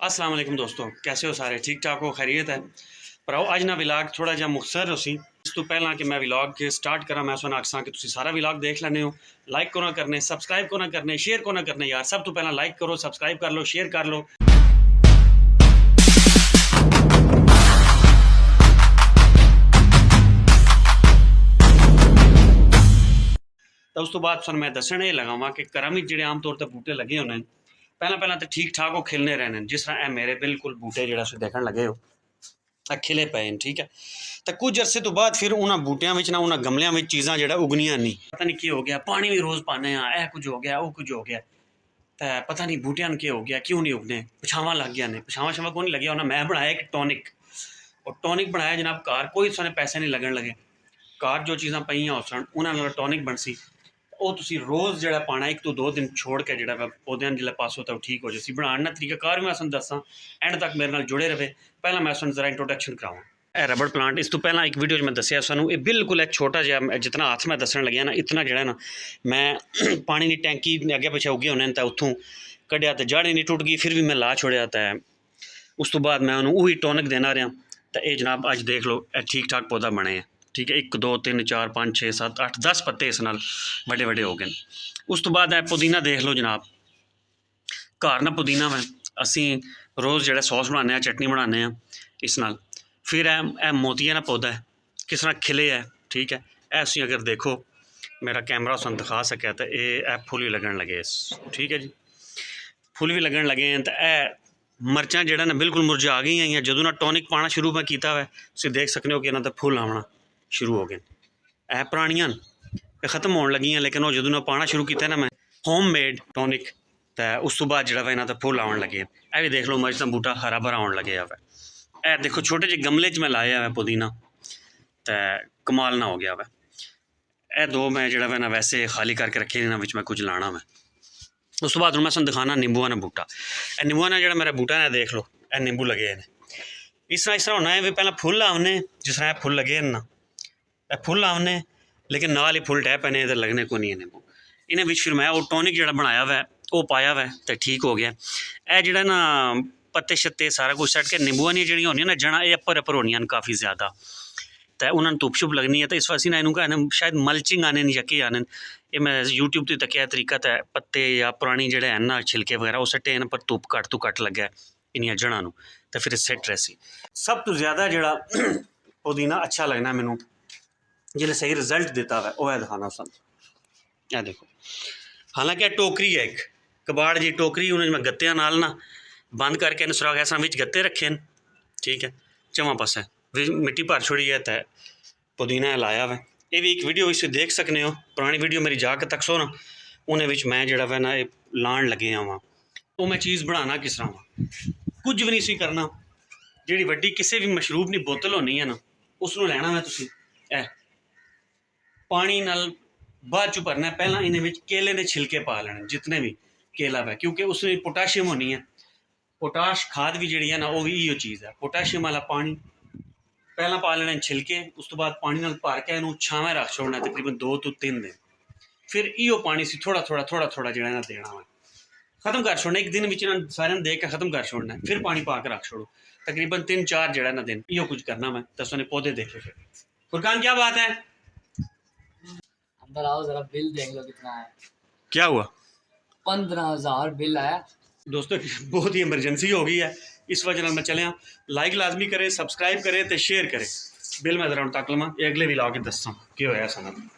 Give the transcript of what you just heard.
अस्सलाम वालेकुम दोस्तों, कैसे हो सारे? ठीक ठाक हो? खैरियत है? भराओ अज ना विलाग थोड़ा जहा मुख्तसर हो सी। इस तो पहला कि मैं विलाग स्टार्ट करा मैं सुना आखसा कि तुसी सारा विलाग देख लेने हो। लाइक को ना करने, सबसक्राइब को ना करने, शेयर को ना करने यार। सब तो पहला लाइक करो, सबसक्राइब कर लो, शेयर कर लो। तो उस तो बाद सुन मैं दसन ये लगावा कि घरों में जो आम तौर पर बूटे लगे होने पहला तो ठीक ठाक वो खिलने रहने, जिस तरह मेरे बिल्कुल बूटे जो देखने लगे हो खिले पे हैं। ठीक है, तो कुछ अरसे तो बाद फिर उन्होंने बूटियां ना उन्होंने गमलियां में चीज़ां जो उगनियां नहीं, पता नहीं की हो गया, पानी भी रोज़ पाने यह कुछ हो गया, वो कुछ हो गया, तो पता नहीं बूटियां की हो गया, क्यों नहीं उगने, पछावा लग गया ने। पछावा शवा को नहीं लगे, उन्हें मैं बनाया एक टॉनिक, और टॉनिक बनाया जनाब कार, कोई सारे पैसे नहीं लगन लगे। कार जो चीज़ां पईयां उस उन्होंने टॉनिक बन सी, वो तुसी रोज़ जो पाना, एक तो 2 दिन छोड़ के जो पौधे जो पास होता है ठीक हो जाए। बनाने तरीका कार भी मैं तुहानू दसा, एंड तक मेरे नाल जुड़े रहे। पहला मैं तुहानू जरा इंट्रोडक्शन करावां। ए रबड़ प्लांट, इस तो पहला एक वीडियो मैं दसिया सानू, ये बिल्कुल एक छोटा जिहा जितना हाथ मैं दसन लग्या ना, इतना जो ना मैं पानी की टैंकी अगे पिछे उगे होने तो उतों कढ़िया, तो जड़ ही नहीं टुट गई, फिर भी मैं ला छोड़िया। तो उस तो बाद मैं उन्होंने वही टॉनिक देना रहा। तो ये जनाब अज देख लो, ठीक ठाक पौधा बने हैं। ठीक है, 1 2 3 4 5 6 7 8 10 पत्ते इस नाल बड़े बड़े हो गए। उस तो बाद पुदीना देख लो जनाब, घर ना पुदीना में असी रोज़ जो सॉस बनाने, चटनी बनाने इस नाल। फिर ए मोतिया ना पौधा है, किस तरह खिले है। ठीक है, ऐसी अगर देखो मेरा कैमरा तुहानू दिखा सके तो ये फुल भी लगन लगे। ठीक है जी, फुल भी लगन लगे हैं। तो यह मरचा जो ना बिल्कुल मुरझा गई हैं, जो ना टॉनिक पाना शुरू मैं किया है, तुम देख सकते हो कि इन्हों तो फुल आना शुरू हो गए। ए पुरानियां खत्म होने लगियां, लेकिन वो जो पाना शुरू किया ना मैं होम मेड टॉनिक, तो उस तो बाद जो इन्हों तो फुल आन लगे। यह भी देख लो मर्च का बूटा हरा भरा आन लगे है। ए देखो छोटे जे गमले च मैं लाया है पुदीना, तो कमाल ना हो गया वै। ए 2 मैं जो ना वैसे खाली करके रखे, इन्होंने मैं कुछ लाना मैं। उस तो बाद मैं तुहानू दिखाना नींबुआ ना बूटा। नींबुआ ना जो मेरा बूटा है देख लो, ए नींबू लगे हैं। इस तरह होना है भी पहला फुल आवने, जिस तरह फुल लगे हैं ना, फुल आवने, लेकिन नाल ही फुल टै पैने, इधर लगने को नहीं है नींबू। इन्हें फिर मैं वो टॉनिक जो बनाया वै वो पाया वै, तो ठीक हो गया। यह जो ना पत्ते शत्ते सारा कुछ सट के नींबुआ दी जो होनी ना जड़ा, ये अपर अपर होनियां काफ़ी ज़्यादा, तो उन्होंने धुप शुप लगनी है। तो इस वास्ते ना इन्होंने शायद मल्चिंग आने यके आने। ये मैं यूट्यूब तो तकिया तरीका, तो पत्ते या पुरानी जो है ना छिलके वगैरह वो सट्टे इन पर धुप घट तो घट लगे इन जड़ा, तो फिर सैट रही। सब तो ज़्यादा जो पुदीना अच्छा लगना मैनू जिसने सही रिजल्ट दिता है, वह दिखाना सन। यह देखो, हालांकि टोकरी है एक कबाड़ जी टोकरी, उन्हें मैं गत्तिया नाल ना बंद करके सुराख ऐसा गत्ते रखे हैं। ठीक है, चवा पासे मिट्टी भर छोड़ी है, तो पुदीना लाया वै। ये भी एक वीडियो इस देख सकते हो, पुरानी वीडियो मेरी जाके तक सो ना, उन्हें मैं जो वै ना लाण लगे वहाँ। वो मैं चीज़ बनाना किस तरह वा, कुछ भी नहीं सी करना। जी वड्डी किसी भी मशरूब की बोतल होनी है ना, उसनों लैना मैं तुसी पानी नाल बाद चू भरना। पहला इन्हें केले के छिलके पा लेने, जितने भी केला है, क्योंकि उसमें पोटाशियम होनी है। पोटाश खाद भी जी है ना, वो भी इो चीज़ है। पोटाशियम वाला पानी पहला पा लेने छिलके, उस तो बाद पानी नाल भर के इन्हू छावें रख छोड़ना तकरीबन 2 तो 3 दिन। फिर इो पानी से थोड़ा थोड़ा थोड़ा थोड़ा जो है देना है, खत्म कर छोड़ना। एक दिन में सारे दे के खत्म कर छोड़ना, फिर पानी पा के रख छोड़ो तकरीबन 3 4 जो ना दिन। इो कुछ करना मैं दसों ने पौधे देखे। फिर फुरकान क्या बात है, अंदर आओ जरा, बिल देख लो कितना है। क्या हुआ? 15,000 बिल आया दोस्तों, बहुत ही इमरजेंसी हो गई है, इस वजह मैं चलिया। लाइक लाजमी करें, सबसक्राइब करें तो शेयर करें। बिल मैं जरा तक लवा, अगले भी ला के दसा कि होया सन।